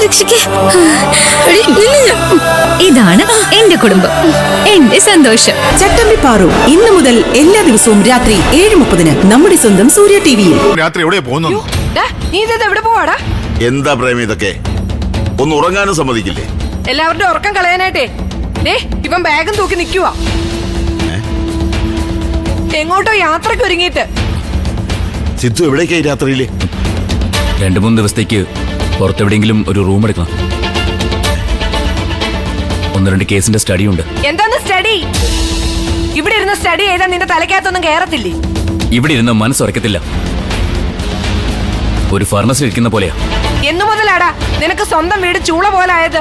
രക്ഷിക്ക്. ഇതാണ് എന്റെ കുടുംബം, എന്റെ സന്തോഷം. ചട്ടമ്പി പാറു ഇന്നു മുതൽ എല്ലാ ദിവസവും രാത്രി 7:30 നമ്മുടെ സ്വന്തം സൂര്യ ടിവിയിൽ. രാത്രി എവിടെ പോകുന്നു? നീ ഇത് എവിടെ പോവാടാ? എന്താ പ്രേമി ഇതൊക്കെ? ഒന്ന് ഉറങ്ങാനും സമ്മതിക്കില്ലേ? എല്ലാവരുടെ ഉറക്കം കളയാനായിട്ടേ ഇവൻ ബാഗും തൂക്കി നിൽക്കുവാ. എങ്ങോട്ടോ യാത്രക്ക് ഒരുങ്ങിയിട്ട്. സിദ്ധു എവിടേക്കായി രാത്രിയില്? 2-3 ദിവസത്തേക്ക് പുറത്തെവിടെയെങ്കിലും ഒരു റൂം എടുക്കണം. 1-2 കേസിന്റെ സ്റ്റഡി ഉണ്ട്. എന്താന്ന് സ്റ്റഡി? ഇവിടെ ഇരുന്ന് സ്റ്റഡി ചെയ്താൽ നിന്റെ തലക്കകത്തൊന്നും കേറത്തില്ലേ? ഇവിടെ ഇരുന്ന് മനസ്സുറക്കത്തില്ല. ഒരു ഫർണസിൽ ഇരിക്കുന്ന പോലെയാ. എന്നു മുതലാടാ നിനക്ക് സ്വന്തം വീട് ചൂള പോലായത്?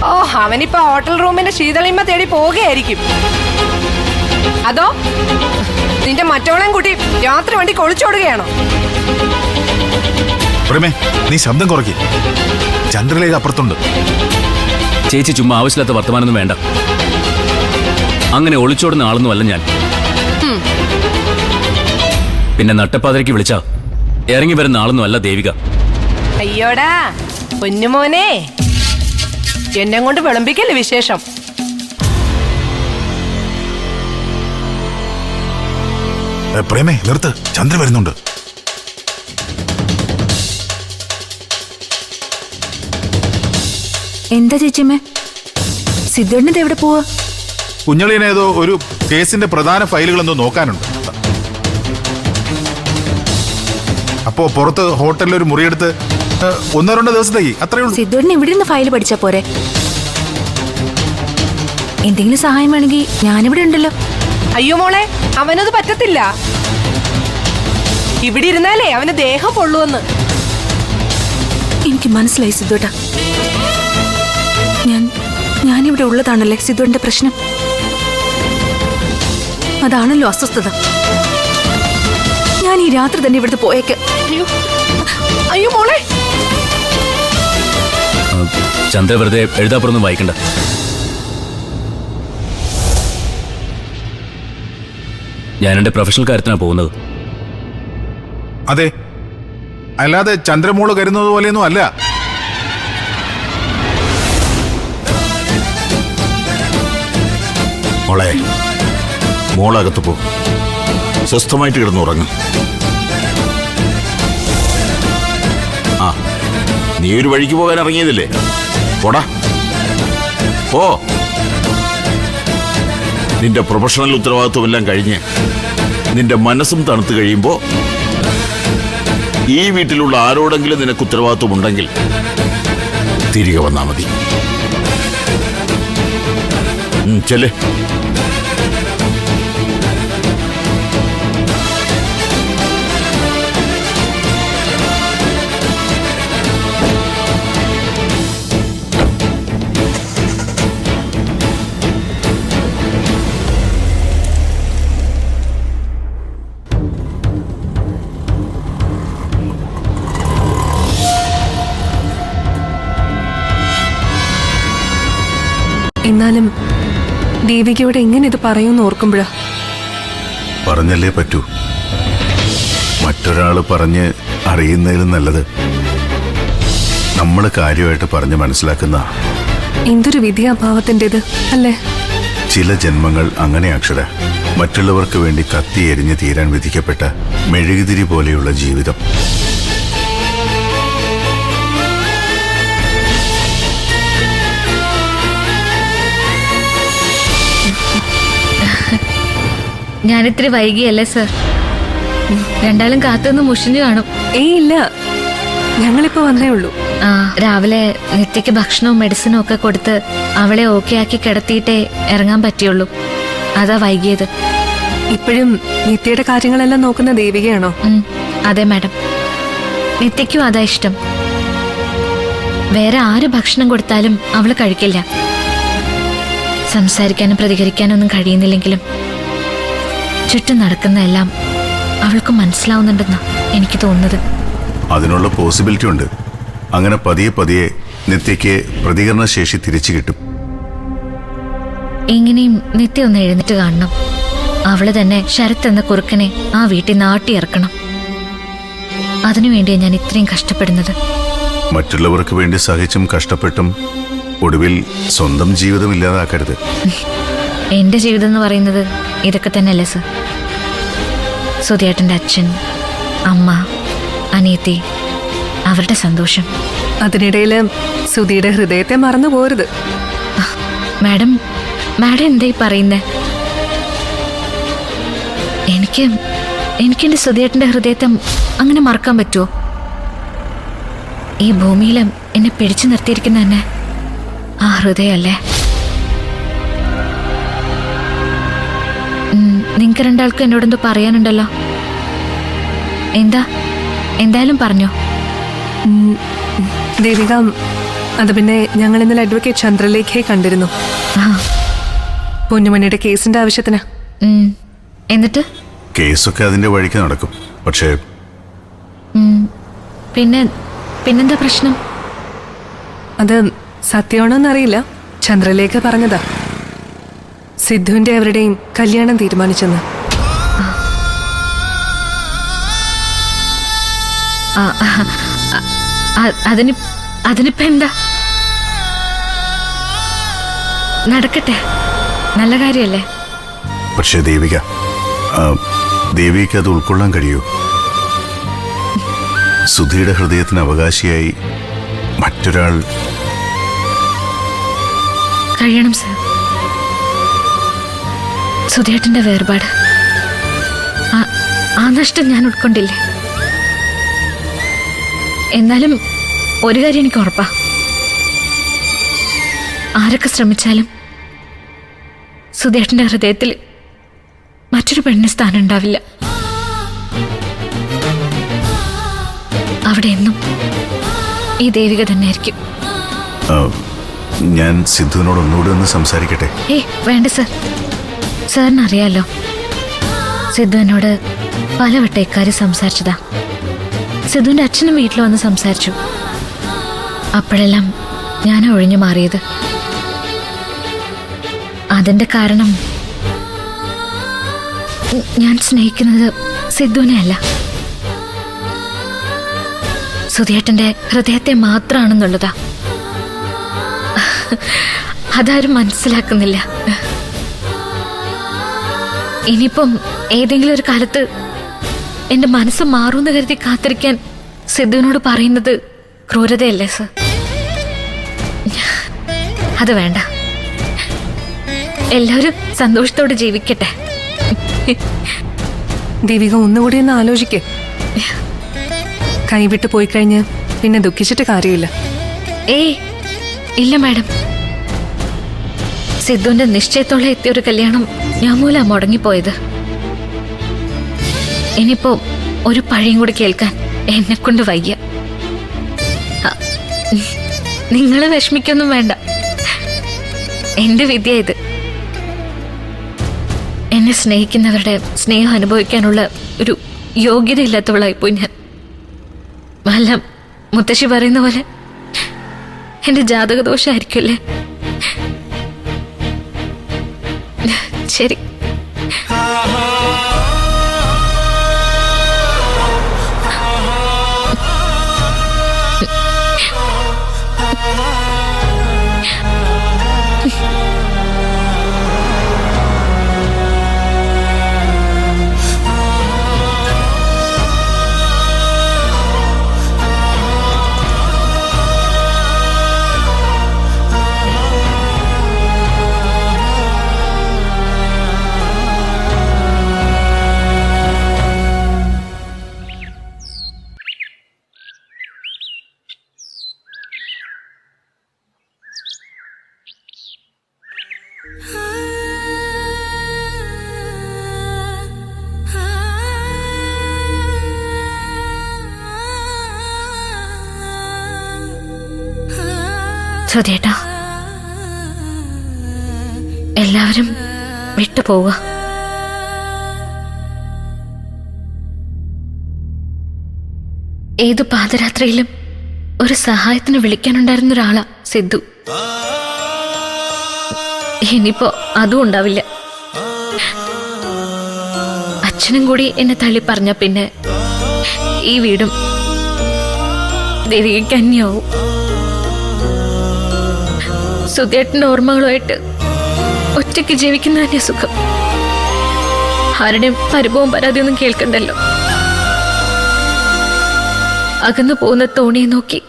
ഓ, അവനിപ്പോ ഹോട്ടൽ റൂമിന്റെ ശീതളിമ തേടി പോവുകയായിരിക്കും. അതോ നിന്റെ മറ്റോളെയും കൂട്ടി രാത്രി വണ്ടി കൊളിച്ചോടുകയാണോ? പ്രേമേ, നീ ശബ്ദം കുറയ്ക്ക്. ചന്ദ്രലേഖ അപ്പുറത്തുണ്ട്. ചേച്ചി ചുമ്മാ ആവശ്യമില്ലാത്ത വർത്തമാനൊന്നും വേണ്ട. അങ്ങനെ ഒളിച്ചോടുന്ന ആളൊന്നും അല്ല ഞാൻ. പിന്നെ നട്ടപ്പാതിരയ്ക്ക് വിളിച്ചാ ഇറങ്ങി വരുന്ന ആളൊന്നും അല്ല ദേവിക. അയ്യോടാ പൊന്നുമോനെ, എന്നെ കൊണ്ട് വിളമ്പിക്കല്ലേ വിശേഷം. പ്രേമേ നിർത്ത്, ചന്ദ്ര വരുന്നുണ്ട്. എന്താ ചേച്ചിയമ്മേ, സിദ്ധുണ്ണത് എവിടെ പോവാ? കുഞ്ഞളിയനേതോ ഒരു കേസിന്റെ പ്രധാന ഫയലുകളെന്തോ നോക്കാനുണ്ട്. അപ്പോ പുറത്ത് ഹോട്ടലിൽ ഒരു മുറിയെടുത്ത് 1-2 ദിവസത്തേക്ക് അത്രേ ഉള്ളൂ. സിദ്ധുണ്ണ ഇവിടെ നിന്ന് ഫയൽ പഠിച്ചാ പോരെ? എന്തെങ്കിലും സഹായം വേണമെങ്കിൽ ഞാനിവിടെ ഉണ്ടല്ലോ. അയ്യോ മോളെ, അവനത് പറ്റത്തില്ല. ഇവിടെ ഇരുന്നാലേ അവന് ദേഹം പൊള്ളുവെന്ന്. എനിക്ക് മനസ്സിലായി സിദ്ധുട്ടാ. ഞാനിവിടെ ഉള്ളതാണല്ലേ സിദ്ധുവിന്റെ പ്രശ്നം. അതാണല്ലോ അസ്വസ്ഥത. ഞാൻ ഈ രാത്രി തന്നെ ഇവിടുത്തെ പോയേക്ക്. അയ്യോ മോളെ, ചന്ദ്ര വെറുതെ എഴുതാപ്പുറൊന്നും വായിക്കണ്ട. ഞാൻ എന്റെ പ്രൊഫഷണൽ കാര്യത്തിനാണ് പോകുന്നത്. അതെ, അല്ലാതെ ചന്ദ്രമോള് കരുതുന്നത് പോലെയൊന്നും അല്ല. മോളെ, മോളകത്ത് പോ, സ്വസ്ഥമായിട്ട് കിടന്നുറങ്ങും. ആ, നീ ഒരു വഴിക്ക് പോകാൻ ഇറങ്ങിയതില്ലേ? പോടാ പോ. നിന്റെ പ്രൊഫഷണൽ ഉത്തരവാദിത്വം എല്ലാം കഴിഞ്ഞ് നിന്റെ മനസ്സും തണുത്ത് കഴിയുമ്പോ ഈ വീട്ടിലുള്ള ആരോടെങ്കിലും നിനക്ക് ഉത്തരവാദിത്വം ഉണ്ടെങ്കിൽ തിരികെ വന്നാ മതി. ചെല്ലേ. എന്നാലും ദേവികയോട് എങ്ങനെ ഇത് പറയുമെന്ന് ഓർക്കുമ്പോഴാ. പറഞ്ഞല്ലേ പറ്റൂ. മറ്റൊരാള് പറഞ്ഞ് അറിയുന്നതിലും നല്ലത് നമ്മൾ കാര്യമായിട്ട് പറഞ്ഞ് മനസ്സിലാക്കുന്ന. എന്തൊരു വിധിയാഭാവത്തിൻ്റെത് അല്ലേ? ചില ജന്മങ്ങൾ അങ്ങനെ അക്ഷര. മറ്റുള്ളവർക്ക് വേണ്ടി കത്തി എരിഞ്ഞ് തീരാൻ വിധിക്കപ്പെട്ട മെഴുകുതിരി പോലെയുള്ള ജീവിതം. ഞാനിത്തിരി വൈകിയല്ലേ സർ? രണ്ടാളും കാത്തുനിന്ന് മുഷിഞ്ഞു കാണും. ഏയ് ഇല്ല, ഞങ്ങളിപ്പോ വന്നേ ഉള്ളൂ. ആ, രാവിലെ നിത്യക്ക് ഭക്ഷണവും മെഡിസിനും ഒക്കെ കൊടുത്ത് അവളെ ഓക്കെ ആക്കി കിടത്തിയിട്ടേ ഇറങ്ങാൻ പറ്റിയുള്ളൂ. അതാ വൈകിയത്. ഇപ്പോഴും നിത്യയുടെ കാര്യങ്ങളെല്ലാം നോക്കുന്ന ദേവികയാണോ? അതെ മാഡം, നിത്യക്കും അതാ ഇഷ്ടം. വേറെ ആര് ഭക്ഷണം കൊടുത്താലും അവള് കഴിക്കില്ല. സംസാരിക്കാനും പ്രതികരിക്കാനും ഒന്നും കഴിയുന്നില്ലെങ്കിലും ചുറ്റും നടക്കുന്നതെല്ലാം അവൾക്ക് മനസ്സിലാവുന്നുണ്ടെന്നാ എനിക്ക് തോന്നുന്നത്. അതിനുള്ള പോസിബിലിറ്റി ഉണ്ട്. അങ്ങനെ പതിയെ പതിയെ നിത്യയ്ക്ക് പ്രതികരണശേഷി തിരിച്ചു കിട്ടും. എങ്ങനെയും നിത്യ ഒന്ന് എഴുന്നേറ്റ് കാണണം. അവള് തന്നെ ശരത്ത് എന്ന കുറുക്കനെ ആ വീട്ടിൽ നാട്ടിയിറക്കണം. അതിനുവേണ്ടിയാണ് ഞാൻ ഇത്രയും കഷ്ടപ്പെടുന്നത്. മറ്റുള്ളവർക്ക് വേണ്ടി സഹിച്ചും കഷ്ടപ്പെട്ടും ഒടുവിൽ സ്വന്തം ജീവിതം ഇല്ലാതാക്കരുത്. എന്റെ ജീവിതം എന്ന് പറയുന്നത് ഇതൊക്കെ തന്നെയല്ലേ സർ? സുധിയേട്ടൻ്റെ അച്ഛൻ, അമ്മ, അനിയത്തി, അവരുടെ സന്തോഷം. അതിനിടയിൽ സുധിയുടെ ഹൃദയത്തെ മറന്നു പോരുത്. മാഡം എന്തായി പറയുന്നേ? എനിക്കെന്റെ സുധിയേട്ടൻ്റെ ഹൃദയത്തെ അങ്ങനെ മറക്കാൻ പറ്റുമോ? ഈ ഭൂമിയിൽ എന്നെ പിടിച്ചു നിർത്തിയിരിക്കുന്ന തന്നെ ആ ഹൃദയമല്ലേ? നിങ്ങൾക്ക് രണ്ടാൾക്കും എന്നോടെന്തോ പറയാനുണ്ടല്ലോ. എന്തായാലും പറഞ്ഞോ. ദേവിക, അത് പിന്നെ ഞങ്ങൾ ഇന്നലെ അഡ്വക്കേറ്റ് ചന്ദ്രലേഖയെ കണ്ടിരുന്നു. പൊന്നുമണിയുടെ കേസിന്റെ ആവശ്യത്തിന്. എന്നിട്ട് കേസൊക്കെ അതിന്റെ വഴിക്ക് നടക്കും. പക്ഷേ പിന്നെന്താ പ്രശ്നം? അത് സത്യമാണോന്നറിയില്ല. ചന്ദ്രലേഖ പറഞ്ഞതാ സിദ്ധുവിന്റെ അവരുടെയും കല്യാണം തീരുമാനിച്ചെന്ന്. അതിനിപ്പോ എന്താ? നടക്കട്ടെ, നല്ല കാര്യല്ലേ? പക്ഷേ ദേവിക്ക് അത് ഉൾക്കൊള്ളാൻ കഴിയൂ? സുധിയുടെ ഹൃദയത്തിന് അവകാശിയായി മറ്റൊരാൾ കഴിയണം സർ. സുധിയേട്ടന്റെ വേർപാട്, ആ നഷ്ടം ഞാൻ ഉൾക്കൊണ്ടില്ലേ. എന്നാലും ഒരു കാര്യം എനിക്ക് ഉറപ്പാ, ആരൊക്കെ ശ്രമിച്ചാലും സുധിയേട്ടന്റെ ഹൃദയത്തിൽ മറ്റൊരു പെണ്ണിന് സ്ഥാനം ഉണ്ടാവില്ല. അവിടെ എന്നും ഈ ദേവിക തന്നെ ആയിരിക്കും. ഞാൻ സിദ്ധുവിനോട് ഒന്നുകൂടി ഒന്ന് സംസാരിക്കട്ടെ? വേണ്ട സർ. സാറിനറിയാലോ, സിദ്ധുവിനോട് പലവട്ടം ഇക്കാര്യം സംസാരിച്ചതാ. സിദ്ധുവിന്റെ അച്ഛനും വീട്ടിൽ വന്ന് സംസാരിച്ചു. അപ്പോഴെല്ലാം ഞാനാ ഒഴിഞ്ഞു മാറിയത്. അതിന്റെ കാരണം ഞാൻ സ്നേഹിക്കുന്നത് സിദ്ധുവിനെ അല്ല, സുധിയേട്ടന്റെ ഹൃദയത്തെ മാത്രമാണെന്നുള്ളതാ. അതാരും മനസ്സിലാക്കുന്നില്ല. ഇനിയിപ്പം ഏതെങ്കിലും ഒരു കാലത്ത് എന്റെ മനസ്സ് മാറുമെന്ന് കരുതി കാത്തിരിക്കാൻ സിദ്ധുവിനോട് പറയുന്നത് ക്രൂരതയല്ലേ സർ? അത് വേണ്ട. എല്ലാവരും സന്തോഷത്തോടെ ജീവിക്കട്ടെ. ദേവിക, ഒന്നുകൂടി ഒന്ന് ആലോചിക്കേ. കൈവിട്ട് പോയി കഴിഞ്ഞ് പിന്നെ ദുഃഖിച്ചിട്ട് കാര്യമില്ല. ഇല്ല മാഡം, സിദ്ധുവിന്റെ നിശ്ചയത്തോടെ എത്തിയൊരു കല്യാണം ഞാൻ മൂലം മുടങ്ങിപ്പോയത്. ഇനിയിപ്പോ ഒരു പഴയും കൂടി കേൾക്കാൻ എന്നെ കൊണ്ട് വയ്യ. നിങ്ങള് വിഷമിക്കൊന്നും വേണ്ട, എന്റെ വിദ്യ ഇത്. എന്നെ സ്നേഹിക്കുന്നവരുടെ സ്നേഹം അനുഭവിക്കാനുള്ള ഒരു യോഗ്യതയില്ലാത്തവളായിപ്പോയി ഞാൻ. വല്ല മുത്തശ്ശി പറയുന്ന പോലെ എന്റെ ജാതകദോഷമായിരിക്കുമല്ലേ? ശരി. സുധേട്ടാ, എല്ലാവരും വിട്ടുപോവുക. ഏതു പാതിരാത്രിയിലും ഒരു സഹായത്തിന് വിളിക്കാനുണ്ടായിരുന്ന ഒരാളാ സിദ്ധു. ഇനിയിപ്പോ അതും ഉണ്ടാവില്ല. അച്ഛനും കൂടി എന്നെ തള്ളി പറഞ്ഞ പിന്നെ ഈ വീടും ദേവികയ്ക്ക് അന്യാവും. സുധേട്ടന്റെ ഓർമ്മകളുമായിട്ട് ഒറ്റയ്ക്ക് ജീവിക്കുന്ന തന്നെ സുഖം. ആരുടെയും പരിഭവവും പരാതിയൊന്നും കേൾക്കണ്ടല്ലോ. അകന്നു പോകുന്ന തോണിയെ നോക്കി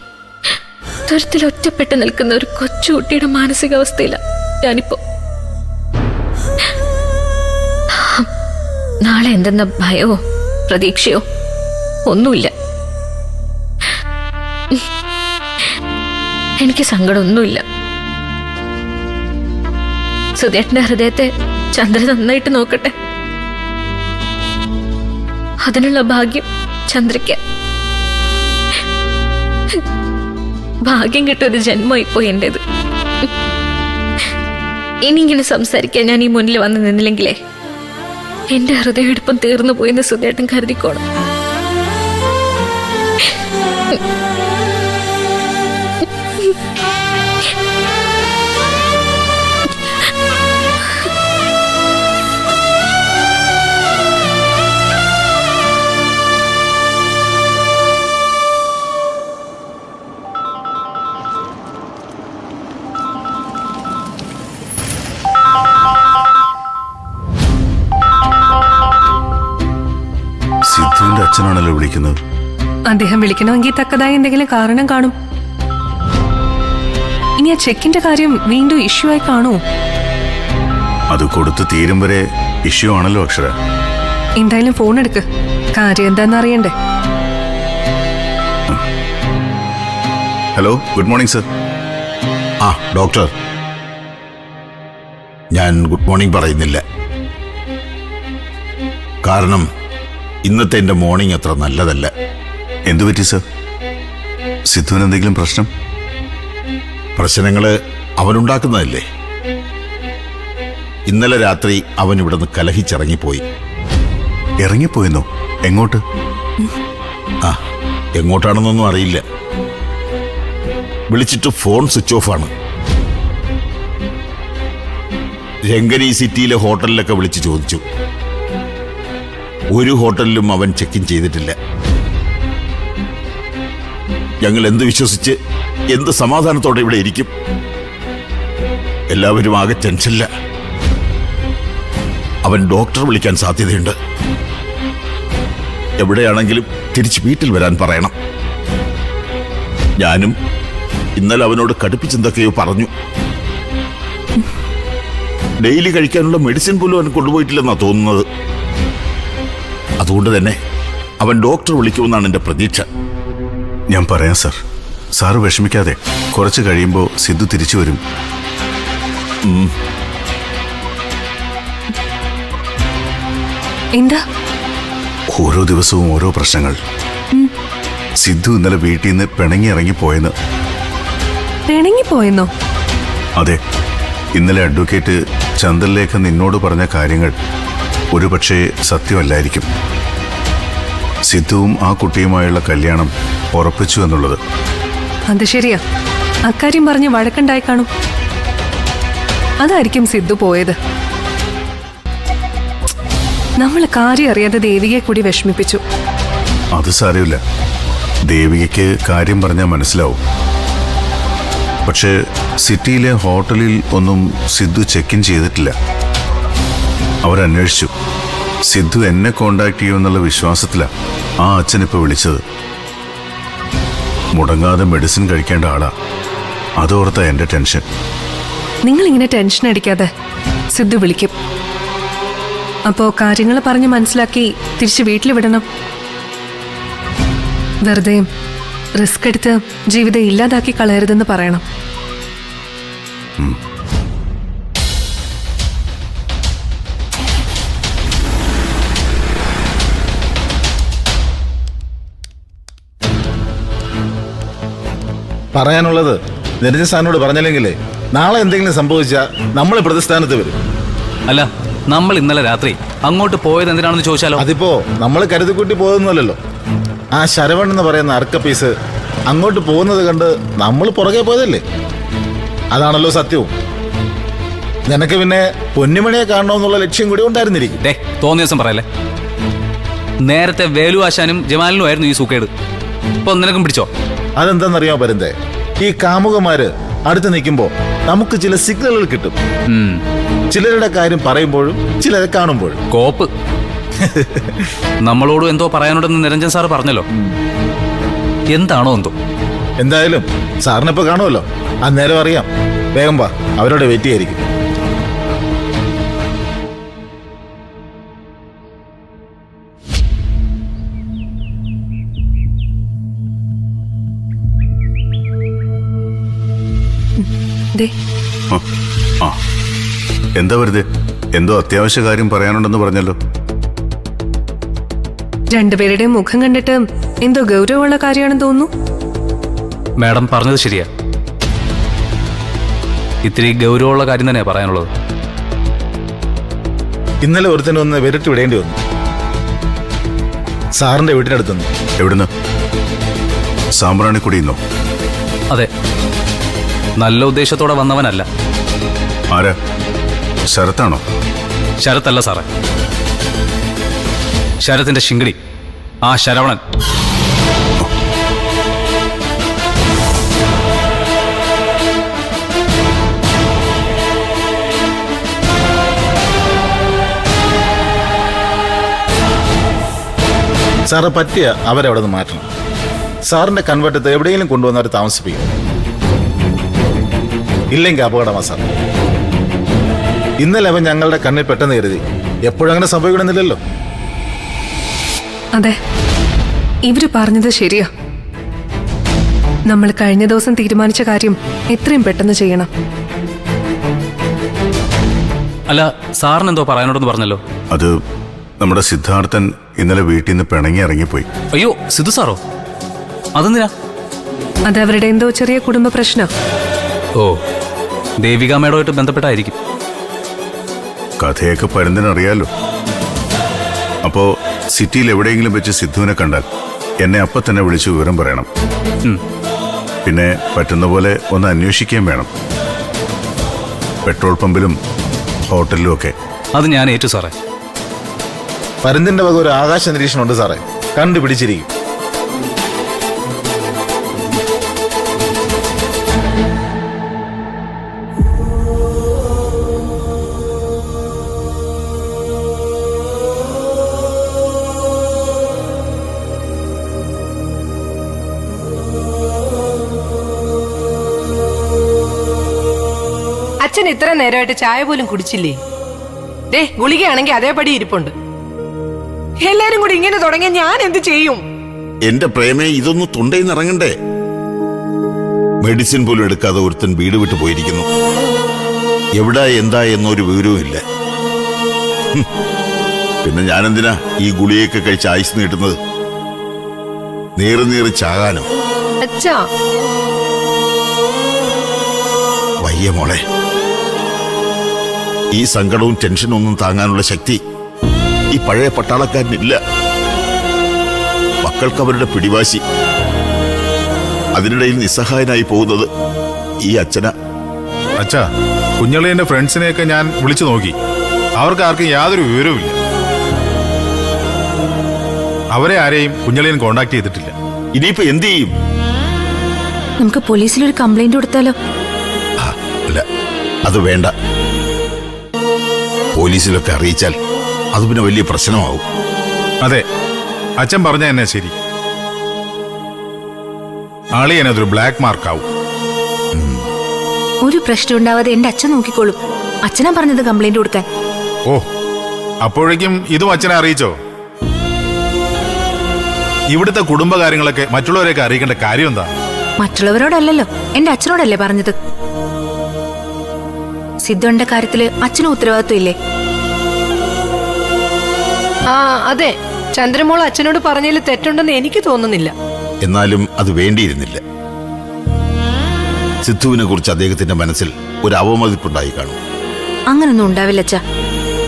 തുരത്തിൽ ഒറ്റപ്പെട്ട് നിൽക്കുന്ന ഒരു കൊച്ചുകുട്ടിയുടെ മാനസികാവസ്ഥയില ഞാനിപ്പോ. നാളെ എന്തെന്ന ഭയമോ പ്രതീക്ഷയോ ഒന്നുമില്ല. എനിക്ക് സങ്കടമൊന്നുമില്ല. സുധേട്ടന്റെ ഹൃദയത്തെ ചന്ദ്രൻ നന്നായിട്ട് നോക്കട്ടെ. അതിനുള്ള ഭാഗ്യം ചന്ദ്രയ്ക്ക്. ഭാഗ്യം കിട്ടിയൊരു ജന്മം ഇപ്പോ എന്റേത്. ഇനി ഇങ്ങനെ സംസാരിക്കാൻ ഞാൻ ഈ മുന്നിൽ വന്ന് നിന്നില്ലെങ്കിലേ എന്റെ ഹൃദയമെടുപ്പം തീർന്നു പോയെന്ന് സുധേട്ടൻ കരുതിക്കോണം. സിദ്ധുവിന്റെ അച്ഛനാണല്ലോ വിളിക്കുന്നത്. അദ്ദേഹം വിളിക്കണമെങ്കിൽ തക്കതായ എന്തെങ്കിലും കാരണം കാണും. ഇനി ആ ചെക്കിന്റെ കാര്യം വീണ്ടും ഇഷ്യൂ ആയി കാണൂ? അത് കൊടുത്ത് തീരും വരെ ഇഷ്യൂ ആണല്ലോ അക്ഷര. എന്തായാലും ഫോൺ എടുക്ക്, കാര്യം എന്താണെന്ന് അറിയണ്ടേ. Hello, good morning sir. ആ ഡോക്ടർ, ഞാൻ ഗുഡ് മോർണിംഗ് പറയുന്നില്ല. കാരണം ഇന്നത്തെ എൻ്റെ മോർണിംഗ് അത്ര നല്ലതല്ല. എന്തു പറ്റി സർ? സിദ്ധുവിന് എന്തെങ്കിലും പ്രശ്നം? പ്രശ്നങ്ങൾ അവനുണ്ടാക്കുന്നതല്ലേ. ഇന്നലെ രാത്രി അവൻ ഇവിടുന്ന് കലഹിച്ചിറങ്ങിപ്പോയി. ഇറങ്ങിപ്പോയെന്നോ? എങ്ങോട്ട്? ആ, എങ്ങോട്ടാണെന്നൊന്നും അറിയില്ല. വിളിച്ചിട്ട് ഫോൺ സ്വിച്ച് ഓഫ് ആണ്. രംഗനി സിറ്റിയിലെ ഹോട്ടലിലൊക്കെ വിളിച്ച് ചോദിച്ചു. ഒരു ഹോട്ടലിലും അവൻ ചെക്ക് ഇൻ ചെയ്തിട്ടില്ല. ഞങ്ങൾ എന്ത് വിശ്വസിച്ച് എന്ത് സമാധാനത്തോടെ ഇവിടെ ഇരിക്കും? എല്ലാവരും ആകെ ടെൻഷനില്ല. അവൻ ഡോക്ടറെ വിളിക്കാൻ സാധ്യതയുണ്ട്. എവിടെയാണെങ്കിലും തിരിച്ച് വീട്ടിൽ വരാൻ പറയണം. ഞാനും ഇന്നലെ അവനോട് കടുപ്പിച്ചെന്തൊക്കെയോ പറഞ്ഞു. ഡെയിലി കഴിക്കാനുള്ള മെഡിസിൻ പോലും അവൻ കൊണ്ടുപോയിട്ടില്ലെന്നാ തോന്നുന്നത്. അതുകൊണ്ട് തന്നെ അവൻ ഡോക്ടറെ വിളിക്കുമെന്നാണ് എൻ്റെ പ്രതീക്ഷ. ഞാൻ പറയാം സർ. സാറ് വിഷമിക്കാതെ. കുറച്ച് കഴിയുമ്പോൾ സിദ്ധു തിരിച്ചു വരും. എന്താ? ഓരോ ദിവസവും ഓരോ പ്രശ്നങ്ങൾ. സിദ്ധു ഇന്നലെ വീട്ടിൽ നിന്ന് പിണങ്ങി ഇറങ്ങിപ്പോയെന്ന്. പിണങ്ങിപ്പോയെന്നോ? അതെ. ഇന്നലെ അഡ്വക്കേറ്റ് ചന്ദ്രലേഖ നിന്നോട് പറഞ്ഞ കാര്യങ്ങൾ ഒരുപക്ഷെ സത്യമല്ലായിരിക്കും. സിദ്ധുവും ആ കുട്ടിയുമായുള്ള കല്യാണം ഉറപ്പിച്ചു എന്നുള്ളത്. അത് ശരിയാ. അക്കാര്യം പറഞ്ഞ് വഴക്കുണ്ടായി കാണും. അതായിരിക്കും സിദ്ധു പോയത്. നമ്മൾ കാര്യം അറിയാതെ ദേവികയെ കൂടി വിഷമിപ്പിച്ചു. അത് സാരമില്ല. ദേവികയ്ക്ക് കാര്യം പറഞ്ഞാൽ മനസ്സിലാവും. പക്ഷേ സിറ്റിയിലെ ഹോട്ടലിൽ ഒന്നും സിദ്ധു ചെക്ക് ഇൻ ചെയ്തിട്ടില്ല. അവരന്വേഷിച്ചു. സിദ്ധു എന്നെ കോണ്ടാക്ട് ചെയ്യുമെന്നുള്ള വിശ്വാസത്തിലാണ് ആ അച്ഛനിപ്പോൾ വിളിച്ചത്. മുടങ്ങാതെ മെഡിസിൻ കഴിക്കേണ്ട ആളാ. അതോർത്ത എൻ്റെ ടെൻഷൻ. നിങ്ങളിങ്ങനെ ടെൻഷൻ അടിക്കാതെ. സിദ്ധു വിളിക്കും. അപ്പോ കാര്യങ്ങൾ പറഞ്ഞ് മനസ്സിലാക്കി തിരിച്ച് വീട്ടിൽ വിടണം. വെറുതെ റിസ്ക് എടുത്ത് ജീവിതം ഇല്ലാതാക്കി കളയരുതെന്ന് പറയണം. പറയാനുള്ളത് നിരഞ്ജൻ സാറിനോട് പറഞ്ഞില്ലെങ്കിലേ നാളെ എന്തെങ്കിലും സംഭവിച്ചാൽ നമ്മൾ പ്രതിസ്ഥാനത്ത് വരും. അല്ല, നമ്മൾ ഇന്നലെ രാത്രി അങ്ങോട്ട് പോയത് എന്തിനാണെന്ന് ചോദിച്ചാലോ? അതിപ്പോ നമ്മൾ കരുതിക്കൂട്ടി പോയതൊന്നുമല്ലല്ലോ. ആ ശരവൺ എന്ന് പറയുന്ന അർക്ക പീസ് അങ്ങോട്ട് പോകുന്നത് കണ്ട് നമ്മൾ പുറകെ പോയതല്ലേ. അതാണല്ലോ സത്യവും. നിനക്ക് പിന്നെ പൊന്നുമണിയെ കാണണമെന്നുള്ള ലക്ഷ്യം കൂടി ഉണ്ടായിരുന്നിരിക്കും. തോന്നിയ ദിവസം പറയല്ലേ. നേരത്തെ വേലു ആശാനും ജമാലിനും ആയിരുന്നു ഈ സൂക്കേട്. ഇപ്പൊ നിനക്കും പിടിച്ചോ? അതെന്താണെന്നറിയാമോ പരുന്തേ? ഈ കാമുകന്മാര് അടുത്ത് നിൽക്കുമ്പോൾ നമുക്ക് ചില സിഗ്നലുകൾ കിട്ടും. ചിലരുടെ കാര്യം പറയുമ്പോഴും ചിലരെ കാണുമ്പോഴും. കോപ്പ് നമ്മളോട് എന്തോ പറയാനുണ്ടെന്ന് നിരഞ്ജൻ സാർ പറഞ്ഞല്ലോ. എന്താണോ എന്തോ. എന്തായാലും സാറിനിപ്പോ കാണുമല്ലോ, അന്നേരം അറിയാം. വേഗം വാ, അവരോട് വെയിറ്റ് ചെയ്യായിരിക്കും. ദേ, ആ എന്താ വെറുതെ എന്തോ അത്യാവശ്യ കാര്യം പറയാനുണ്ടെന്ന് പറഞ്ഞല്ലോ. രണ്ടുപേരുടെയും മുഖം കണ്ടിട്ട് എന്തോ ഗൗരവമുള്ള കാര്യമാണെന്ന് തോന്നുന്നു. മാഡം പറഞ്ഞത് ശരിയാ. ഇത്തിരി ഗൗരവമുള്ള കാര്യം തന്നെയാ പറയാനുള്ളത്. ഇന്നലെ ഒരുത്തനൊന്ന് വിരട്ടി വിടേണ്ടി വന്നു, സാറിന്റെ വീട്ടിനടുത്തുനിന്ന്. എവിടുന്ന്? സാമ്പ്രാണിക്കുടിയിന്നോ? അതെ, നല്ല ഉദ്ദേശത്തോടെ വന്നവനല്ല. ആരാ? ശരത്താണോ? ശരത്തല്ല സാറേ, ശരത്തിന്റെ ശിങ്കിടി, ആ ശരവണൻ. സാറ് പറ്റിയ അവരവിടെ നിന്ന് മാറ്റണം. സാറിന്റെ കൺവെട്ടത്ത് എവിടെയെങ്കിലും കൊണ്ടുവന്ന് അവർ താമസിപ്പിക്കും. ഇല്ലെങ്കിൽ അപകടമാ സാർ. ഇന്നലെ അവൻ ഞങ്ങളുടെ കണ്ണിൽ പെട്ടെന്ന് കരുതി. എപ്പോഴങ്ങനെ സംഭവിക്കണമെന്നില്ലല്ലോ. അതെ, ഇവര് പറഞ്ഞത് ശരിയാ. നമ്മൾ കഴിഞ്ഞ ദിവസം തീരുമാനിച്ച കാര്യം എത്രയും പെട്ടെന്ന് ചെയ്യണം. അല്ല, സാറിന് എന്തോ പറയാനോടെന്ന് പറഞ്ഞല്ലോ. അത് നമ്മുടെ സിദ്ധാർത്ഥൻ ഇന്നലെ വീട്ടിൽ നിന്ന് പിണങ്ങി ഇറങ്ങിപ്പോയി. അയ്യോ, സിദ്ധു സാറോ? അതെന്തിനാ? അത് അവരുടെ എന്തോ ചെറിയ കുടുംബ പ്രശ്നം. ഓ, ദേവിക മേഡമായിട്ട് ബന്ധപ്പെട്ടായിരിക്കും. കഥയൊക്കെ പരുന്തിനറിയാലോ. അപ്പോ സിറ്റിയിൽ എവിടെയെങ്കിലും വെച്ച് സിദ്ധുവിനെ കണ്ടാൽ എന്നെ അപ്പം തന്നെ വിളിച്ച് വിവരം പറയണം. പിന്നെ പറ്റുന്ന പോലെ ഒന്ന് അന്വേഷിക്കുകയും വേണം, പെട്രോൾ പമ്പിലും ഹോട്ടലിലും ഒക്കെ. അത് ഞാൻ ഏറ്റു സാറേ. പരുന്തിന്റെ വക ഒരു ആകാശ നിരീക്ഷണം ഉണ്ട് സാറേ, കണ്ടുപിടിച്ചിരിക്കും. അച്ഛൻ ഇത്ര നേരമായിട്ട് ചായ പോലും കുടിച്ചില്ലേ? ദേ, ഗുളികയാണെങ്കിൽ അതേപടി ഇരിപ്പുണ്ട്. എല്ലാരും കൂടി ഇങ്ങനെ തുടങ്ങിയ ഞാൻ എന്ത് ചെയ്യും? എന്റെ പ്രേമേ, ഇതൊന്ന് തൊണ്ടയിൽ ഇറങ്ങണ്ടേ? മെഡിസിൻ പോലും എടുക്കാതെ ഒരുത്തൻ വീട് വിട്ടു പോയിരിക്കുന്നു. എവിടാ എന്താ എന്നൊരു വിവരവും ഇല്ല. പിന്നെ ഞാനെന്തിനാ ഈ ഗുളിയൊക്കെ കഴിച്ച് ആയുസ് നീട്ടുന്നത്? നീറി ചാകാനോ? അച്ഛാ, വയ്യ മോളെ. ഈ സങ്കടവും ടെൻഷനും ഒന്നും താങ്ങാനുള്ള ശക്തി ഈ പഴയ പട്ടാളക്കാരനില്ല. മക്കൾക്ക് അവരുടെ പിടിവാശി. അതിനിടയിൽ നിസ്സഹായനായി പോകുന്നത് ഈ അച്ഛന. അച്ഛാ, കുഞ്ഞളിയന്റെ ഫ്രണ്ട്സിനെയൊക്കെ ഞാൻ വിളിച്ചു നോക്കി. അവർക്ക് ആർക്കും യാതൊരു വിവരവുമില്ല. അവരെ ആരെയും കുഞ്ഞളിയൻ കോണ്ടാക്ട് ചെയ്തിട്ടില്ല. ഇനിയിപ്പോ എന്ത് ചെയ്യും? നമുക്ക് പോലീസിലൊരു കംപ്ലൈന്റ് കൊടുത്താലോ? അല്ല, അത് വേണ്ട. പോലീസിലൊക്കെ അറിയിച്ചാൽ അത് പിന്നെ വലിയ പ്രശ്നമാവും. അതെ, അച്ഛൻ പറഞ്ഞ എന്നെ ശരി. അളിയനതൊരു ബ്ലാക്ക് മാർക്കാവും. ഒരു പ്രശ്നം ഉണ്ടാവാതെ എന്റെ അച്ഛൻ നോക്കിക്കോളും. അച്ഛനാ പറഞ്ഞത് കംപ്ലൈന്റ് കൊടുക്കാൻ. ഓ, അപ്പോഴേക്കും ഇതും അച്ഛനെ അറിയിച്ചോ? ഇവിടുത്തെ കുടുംബകാര്യങ്ങളൊക്കെ മറ്റുള്ളവരെയൊക്കെ അറിയിക്കേണ്ട കാര്യം എന്താ? മറ്റുള്ളവരോടല്ലല്ലോ, എന്റെ അച്ഛനോടല്ലേ പറഞ്ഞത്. സിദ്ധുവിന്റെ കാര്യത്തില് അച്ഛനും ഉത്തരവാദിത്വം ഇല്ലേ? ആ അതെ, ചന്ദ്രമോൾ അച്ഛനോട് പറഞ്ഞതിൽ തെറ്റുണ്ടെന്ന് എനിക്ക് തോന്നുന്നില്ല. എന്നാലും അത് വേണ്ടിയിരുന്നില്ല. സിദ്ധുവിനെ കുറിച്ച് അദ്ദേഹത്തിന്റെ മനസ്സിൽ ഒരു അവമതിപ്പുണ്ടായി കാണും. അങ്ങനൊന്നും ഉണ്ടാവില്ല അച്ഛാ.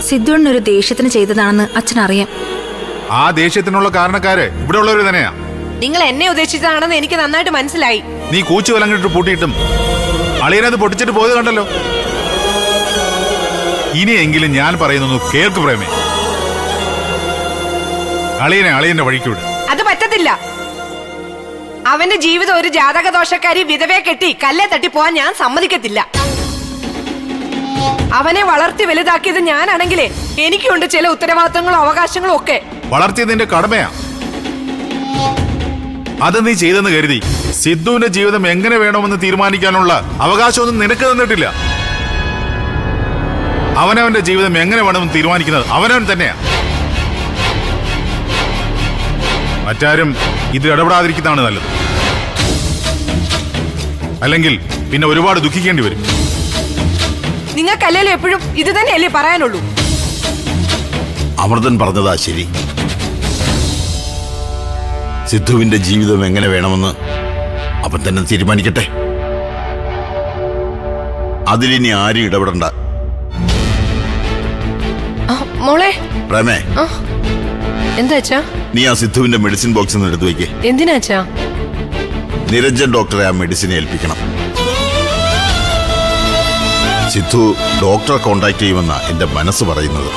സിദ്ധുവിനൊരു ദേഷ്യത്തിന് ചെയ്തതാണെന്ന് അച്ഛനറിയാം. ആ ദേഷ്യത്തിനുള്ള കാരണക്കാര് ഇവിടെ ഉള്ളവര് തന്നെയാ. നിങ്ങൾ എന്നെ ഉദ്ദേശിച്ചതാണെന്ന് എനിക്ക് നന്നായിട്ട് മനസ്സിലായി. നീ കൂച്ചു വിലങ്ങിട്ട് പൂട്ടിയിട്ടും അളിയനത് പൊട്ടിച്ചിട്ട് പോയത് കണ്ടല്ലോ. ഇനിയെങ്കിലും ഞാൻ പറയുന്നു കേൾക്ക് പ്രേമേ. അളിയനെ അളിയന്റെ വഴിക്ക് വിട്. അത് പറ്റത്തില്ല. അവന്റെ ജീവിതം ഒരു ജാതക ദോഷക്കാരി വിധവയെ കെട്ടി കല്ലേ തട്ടി പോവാൻ ഞാൻ സമ്മതിക്കത്തില്ല. അവനെ വളർത്തി വലുതാക്കിയത് ഞാനാണെങ്കിലേ എനിക്കുണ്ട് ചില ഉത്തരവാദിത്തങ്ങളും അവകാശങ്ങളും ഒക്കെ. വളർത്തിയത് നിന്റെ കടമയാ. അത് നീ ചെയ്തെന്ന് കരുതി സിദ്ധുവിന്റെ ജീവിതം എങ്ങനെ വേണമെന്ന് തീരുമാനിക്കാനുള്ള അവകാശമൊന്നും നിനക്ക് തന്നിട്ടില്ല. അവനവന്റെ ജീവിതം എങ്ങനെ വേണമെന്ന് തീരുമാനിക്കുന്നത് അവനവൻ തന്നെയാ. മറ്റാരും ഇത് ഇടപെടാതിരിക്കുന്നതാണ് നല്ലത്. അല്ലെങ്കിൽ പിന്നെ ഒരുപാട് ദുഃഖിക്കേണ്ടി വരും. നിങ്ങൾക്കല്ലല്ലോ എപ്പോഴും ഇത് തന്നെയല്ലേ പറയാനുള്ളൂ. അമൃതൻ പറഞ്ഞതാ ശരി. സിദ്ധുവിന്റെ ജീവിതം എങ്ങനെ വേണമെന്ന് അവൻ തന്നെ തീരുമാനിക്കട്ടെ. അതിലിനി ആരും ഇടപെടണ്ട. മോളെ പ്രേമേ, എന്താ അച്ഛാ? നീ ആ സിദ്ധുവിന്റെ മെഡിസിൻ ബോക്സിൽ നിന്ന് എടുത്തു വയ്ക്കേ. എന്തിനാ അച്ഛാ? നിരഞ്ജൻ ഡോക്ടറെ ആ മെഡിസിൻ ഏൽപ്പിക്കണം. സിദ്ധു ഡോക്ടറെ കോണ്ടാക്ട് ചെയ്യുമെന്നാ എന്റെ മനസ്സ് പറയുന്നത്.